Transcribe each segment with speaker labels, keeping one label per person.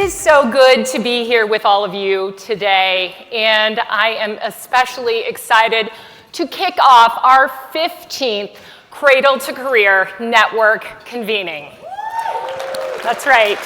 Speaker 1: is so good to be here with all of you today, and I am especially excited to kick off our 15th Cradle to Career Network Convening. That's right.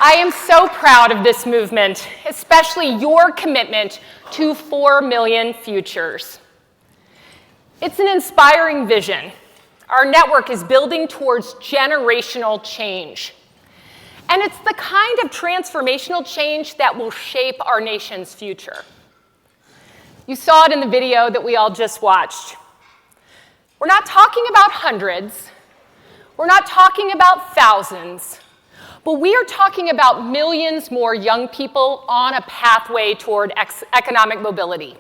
Speaker 1: I am so proud of this movement, especially your commitment to 4 million futures. It's an inspiring vision. Our network is building towards generational change. And it's the kind of transformational change that will shape our nation's future. You saw it in the video that we all just watched. We're not talking about hundreds. We're not talking about thousands. But we are talking about millions more young people on a pathway toward economic mobility.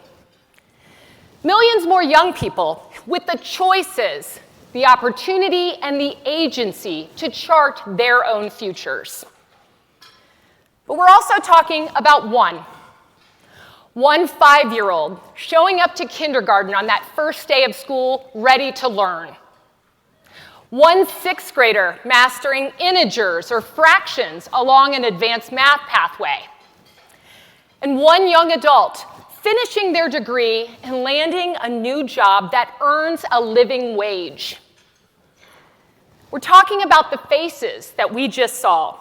Speaker 1: Millions more young people with the choices, the opportunity, and the agency to chart their own futures. But we're also talking about one 5-year-old showing up to kindergarten on that first day of school ready to learn. One 6th grader mastering integers or fractions along an advanced math pathway. And one young adult finishing their degree and landing a new job that earns a living wage. We're talking about the faces that we just saw,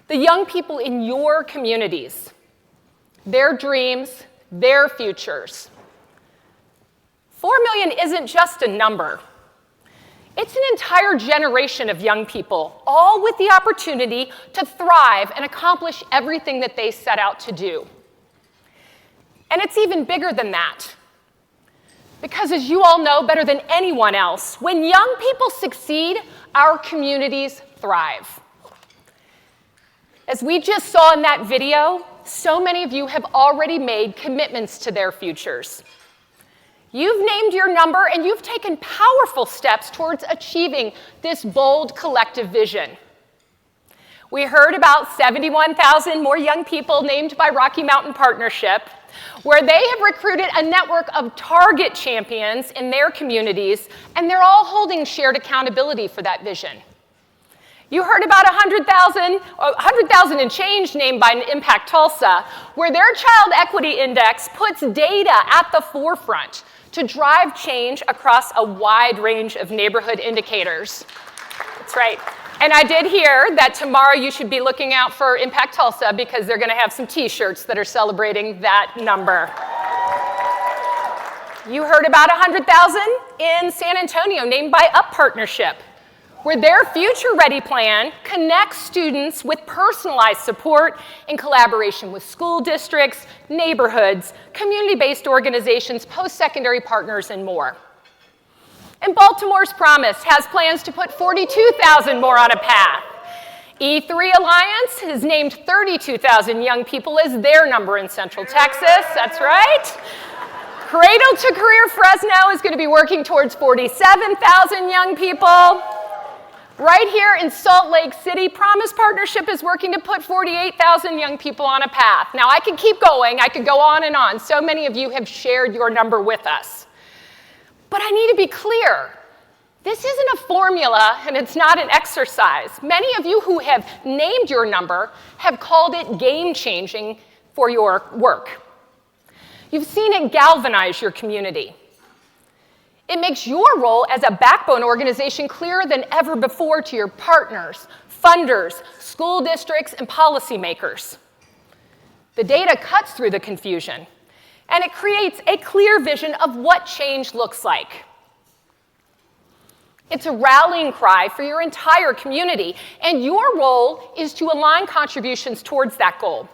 Speaker 1: the young people in your communities, their dreams, their futures. 4 million isn't just a number. It's an entire generation of young people, all with the opportunity to thrive and accomplish everything that they set out to do. And it's even bigger than that. Because as you all know better than anyone else, when young people succeed, our communities thrive. As we just saw in that video, so many of you have already made commitments to their futures. You've named your number and you've taken powerful steps towards achieving this bold collective vision. We heard about 71,000 more young people named by Rocky Mountain Partnership, where they have recruited a network of target champions in their communities, and they're all holding shared accountability for that vision. You heard about 100,000 and change named by Impact Tulsa, where their Child Equity Index puts data at the forefront to drive change across a wide range of neighborhood indicators. That's right. And I did hear that tomorrow you should be looking out for Impact Tulsa because they're going to have some T-shirts that are celebrating that number. You heard about 100,000 in San Antonio named by Up Partnership, where their Future Ready plan connects students with personalized support in collaboration with school districts, neighborhoods, community-based organizations, post-secondary partners, and more. And Baltimore's Promise has plans to put 42,000 more on a path. E3 Alliance has named 32,000 young people as their number in Central Texas. That's right. Cradle to Career Fresno is going to be working towards 47,000 young people. Right here in Salt Lake City, Promise Partnership is working to put 48,000 young people on a path. Now, I could keep going. I could go on and on. So many of you have shared your number with us. But I need to be clear. This isn't a formula, and it's not an exercise. Many of you who have named your number have called it game-changing for your work. You've seen it galvanize your community. It makes your role as a backbone organization clearer than ever before to your partners, funders, school districts, and policymakers. The data cuts through the confusion, and it creates a clear vision of what change looks like. It's a rallying cry for your entire community, and your role is to align contributions towards that goal.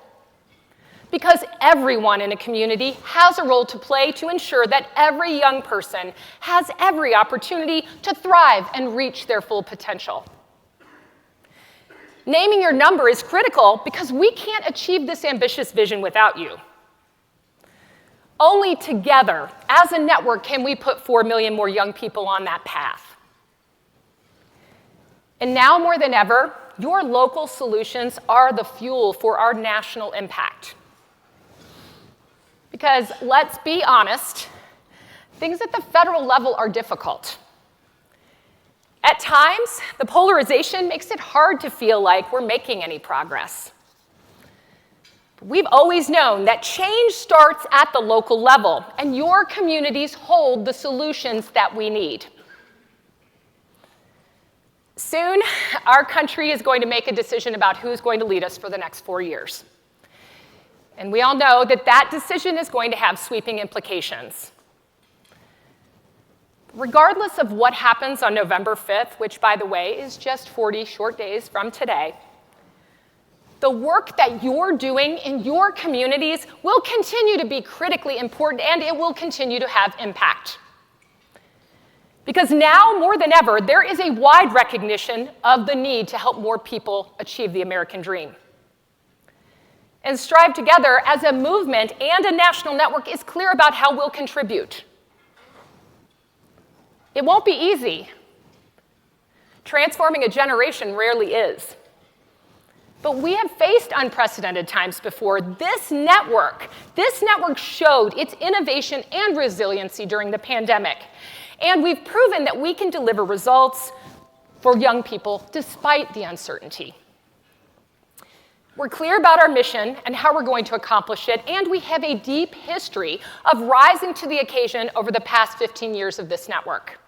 Speaker 1: Because everyone in a community has a role to play to ensure that every young person has every opportunity to thrive and reach their full potential. Naming your number is critical because we can't achieve this ambitious vision without you. Only together, as a network, can we put 4 million more young people on that path. And now more than ever, your local solutions are the fuel for our national impact. Because let's be honest, things at the federal level are difficult. At at times, the polarization makes it hard to feel like we're making any progress. We've always known that change starts at the local level, and your communities hold the solutions that we need. Soon, our country is going to make a decision about who's going to lead us for the next 4 years. And we all know that that decision is going to have sweeping implications. Regardless of what happens on November 5th, which, by the way, is just 40 short days from today, the work that you're doing in your communities will continue to be critically important, and it will continue to have impact. Because now, more than ever, there is a wide recognition of the need to help more people achieve the American dream. And StriveTogether, as a movement and a national network, is clear about how we'll contribute. It won't be easy. Transforming a generation rarely is. But we have faced unprecedented times before. This network showed its innovation and resiliency during the pandemic. And we've proven that we can deliver results for young people despite the uncertainty. We're clear about our mission and how we're going to accomplish it, and we have a deep history of rising to the occasion over the past 15 years of this network.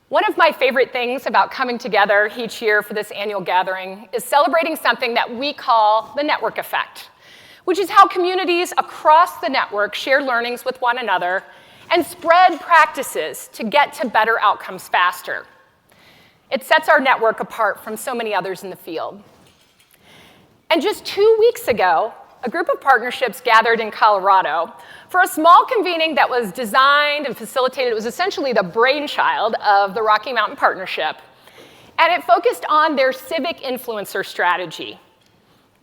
Speaker 1: One of my favorite things about coming together each year for this annual gathering is celebrating something that we call the network effect, which is how communities across the network share learnings with one another and spread practices to get to better outcomes faster. It sets our network apart from so many others in the field. And just 2 weeks ago, a group of partnerships gathered in Colorado for a small convening that was designed and facilitated. It was essentially the brainchild of the Rocky Mountain Partnership, and it focused on their civic influencer strategy.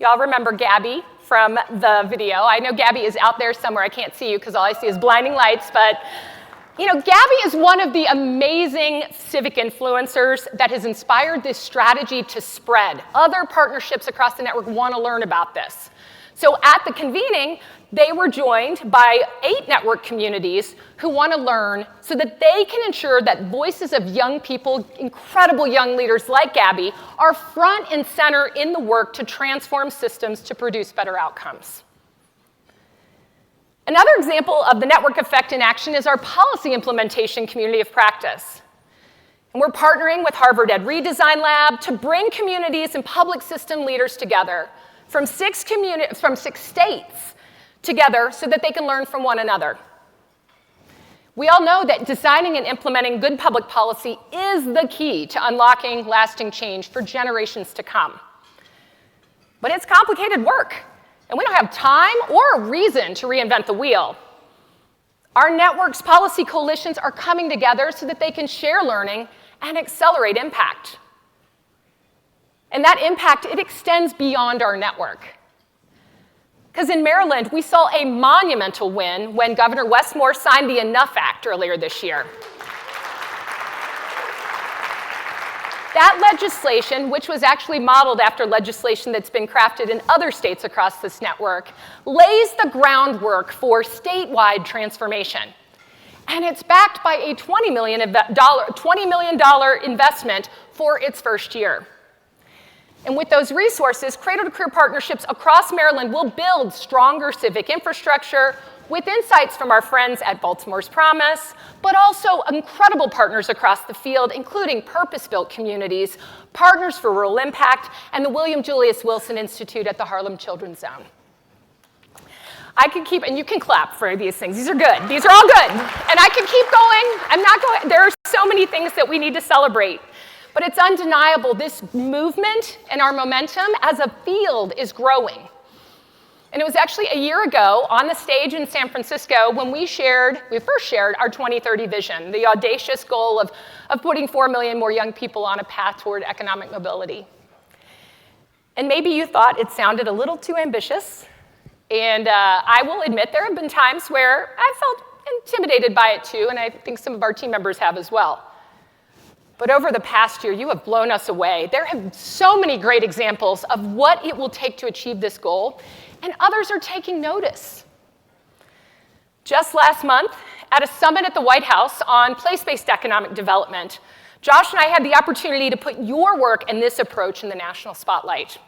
Speaker 1: Y'all remember Gabby from the video. I know Gabby is out there somewhere. I can't see you because all I see is blinding lights, but Gabby is one of the amazing civic influencers that has inspired this strategy to spread. Other partnerships across the network want to learn about this. So at the convening, they were joined by 8 network communities who want to learn so that they can ensure that voices of young people, incredible young leaders like Gabby, are front and center in the work to transform systems to produce better outcomes. Another example of the network effect in action is our policy implementation community of practice. And we're partnering with Harvard Ed Redesign Lab to bring communities and public system leaders together from 6 states together so that they can learn from one another. We all know that designing and implementing good public policy is the key to unlocking lasting change for generations to come. But it's complicated work, and we don't have time or a reason to reinvent the wheel. Our network's policy coalitions are coming together so that they can share learning and accelerate impact. And that impact, it extends beyond our network. Because in Maryland, we saw a monumental win when Governor Westmore signed the Enough Act earlier this year. That legislation, which was actually modeled after legislation that's been crafted in other states across this network, lays the groundwork for statewide transformation. And it's backed by a $20 million investment for its first year. And with those resources, cradle-to-career partnerships across Maryland will build stronger civic infrastructure with insights from our friends at Baltimore's Promise, but also incredible partners across the field, including purpose-built communities, Partners for Rural Impact, and the William Julius Wilson Institute at the Harlem Children's Zone. I could keep, and you can clap for these things. These are good. These are all good. And I could keep going. I'm not going. There are so many things that we need to celebrate. But it's undeniable, this movement and our momentum as a field is growing. And it was actually a year ago on the stage in San Francisco when we first shared our 2030 vision, the audacious goal of putting 4 million more young people on a path toward economic mobility. And maybe you thought it sounded a little too ambitious. And I will admit there have been times where I felt intimidated by it too, and I think some of our team members have as well. But over the past year, you have blown us away. There have been so many great examples of what it will take to achieve this goal, and others are taking notice. Just last month, at a summit at the White House on place-based economic development, Josh and I had the opportunity to put your work and this approach in the national spotlight.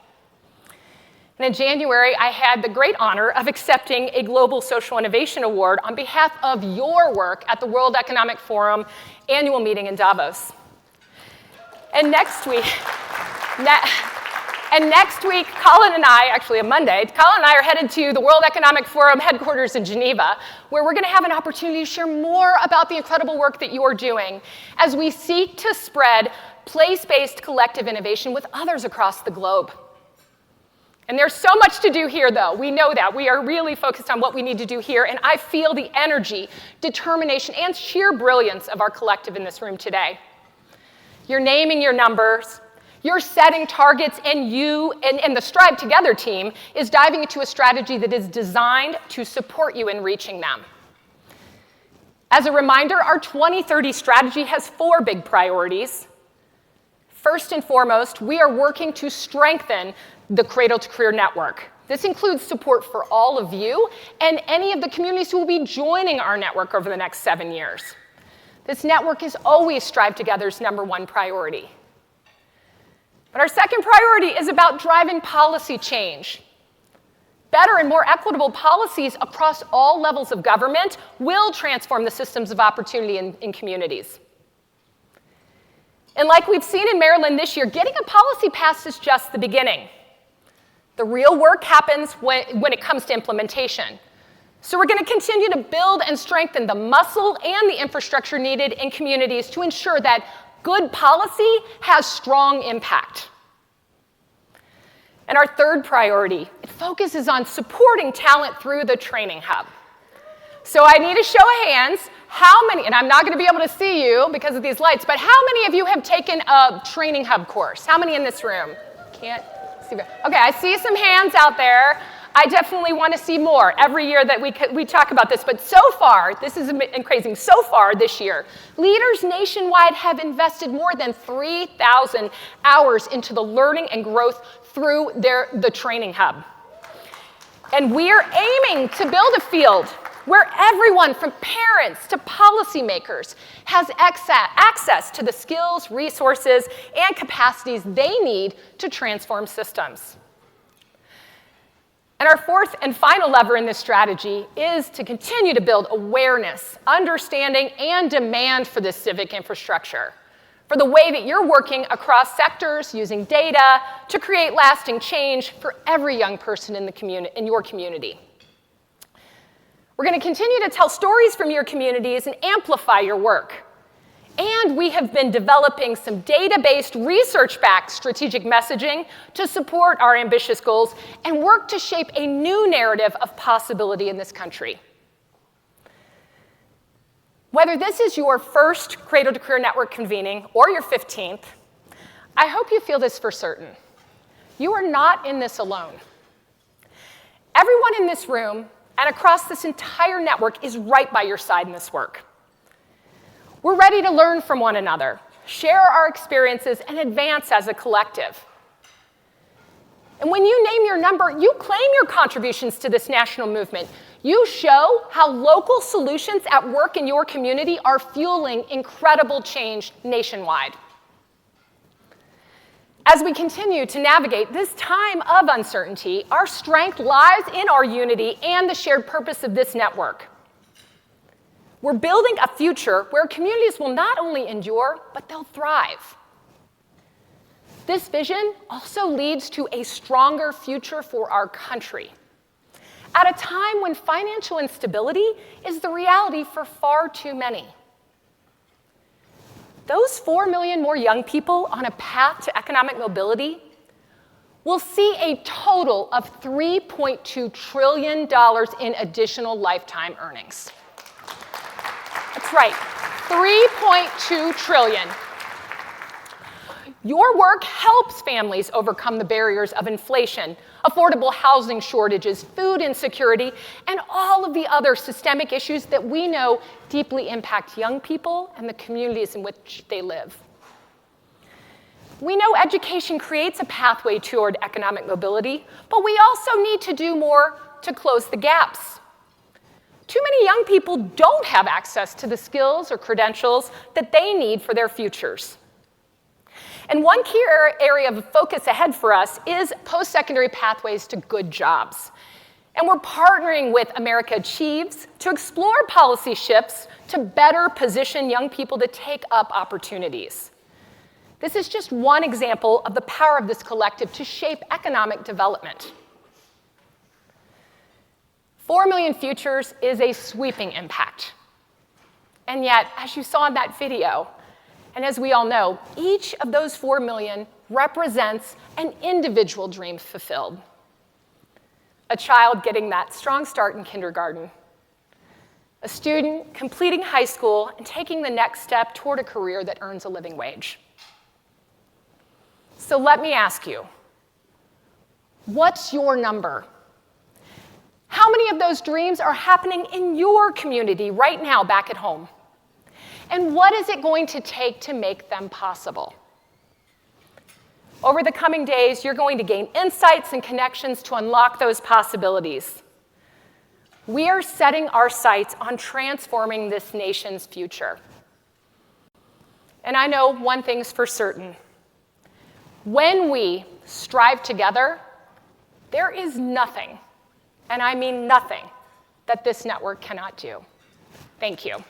Speaker 1: And in January, I had the great honor of accepting a Global Social Innovation Award on behalf of your work at the World Economic Forum annual meeting in Davos. And next week, Colin and I, actually on Monday, Colin and I are headed to the World Economic Forum headquarters in Geneva, where we're going to have an opportunity to share more about the incredible work that you are doing as we seek to spread place-based collective innovation with others across the globe. And there's so much to do here, though. We know that. We are really focused on what we need to do here, and I feel the energy, determination, and sheer brilliance of our collective in this room today. You're naming your numbers, you're setting targets, and you and the StriveTogether team is diving into a strategy that is designed to support you in reaching them. As a reminder, our 2030 strategy has 4 big priorities. First and foremost, we are working to strengthen the Cradle to Career Network. This includes support for all of you and any of the communities who will be joining our network over the next 7 years. This network is always StriveTogether's #1 priority. But our second priority is about driving policy change. Better and more equitable policies across all levels of government will transform the systems of opportunity in communities. And like we've seen in Maryland this year, getting a policy passed is just the beginning. The real work happens when it comes to implementation. So we're going to continue to build and strengthen the muscle and the infrastructure needed in communities to ensure that good policy has strong impact. And our third priority, it focuses on supporting talent through the training hub. So I need a show of hands. How many, and I'm not going to be able to see you because of these lights, but how many of you have taken a training hub course? How many in this room? Can't see. Okay, I see some hands out there. I definitely want to see more every year that we talk about this. But so far, this is crazy, so far this year, leaders nationwide have invested more than 3,000 hours into the learning and growth through the training hub. And we are aiming to build a field where everyone from parents to policymakers has access to the skills, resources, and capacities they need to transform systems. And our fourth and final lever in this strategy is to continue to build awareness, understanding, and demand for this civic infrastructure, for the way that you're working across sectors using data to create lasting change for every young person in your community. We're going to continue to tell stories from your communities and amplify your work. And we have been developing some data-based, research-backed strategic messaging to support our ambitious goals and work to shape a new narrative of possibility in this country. Whether this is your first Cradle to Career Network convening or your 15th, I hope you feel this for certain. You are not in this alone. Everyone in this room and across this entire network is right by your side in this work. We're ready to learn from one another, share our experiences, and advance as a collective. And when you name your number, you claim your contributions to this national movement. You show how local solutions at work in your community are fueling incredible change nationwide. As we continue to navigate this time of uncertainty, our strength lies in our unity and the shared purpose of this network. We're building a future where communities will not only endure, but they'll thrive. This vision also leads to a stronger future for our country, at a time when financial instability is the reality for far too many. Those 4 million more young people on a path to economic mobility will see a total of $3.2 trillion in additional lifetime earnings. That's right, $3.2 trillion. Your work helps families overcome the barriers of inflation, affordable housing shortages, food insecurity, and all of the other systemic issues that we know deeply impact young people and the communities in which they live. We know education creates a pathway toward economic mobility, but we also need to do more to close the gaps. Too many young people don't have access to the skills or credentials that they need for their futures. And one key area of focus ahead for us is post-secondary pathways to good jobs. And we're partnering with America Achieves to explore policy shifts to better position young people to take up opportunities. This is just one example of the power of this collective to shape economic development. 4 million futures is a sweeping impact. And yet, as you saw in that video, and as we all know, each of those 4 million represents an individual dream fulfilled. A child getting that strong start in kindergarten, a student completing high school and taking the next step toward a career that earns a living wage. So let me ask you, what's your number? How many of those dreams are happening in your community right now back at home? And what is it going to take to make them possible? Over the coming days, you're going to gain insights and connections to unlock those possibilities. We are setting our sights on transforming this nation's future. And I know one thing's for certain. When we strive together, there is nothing, and I mean nothing, that this network cannot do. Thank you.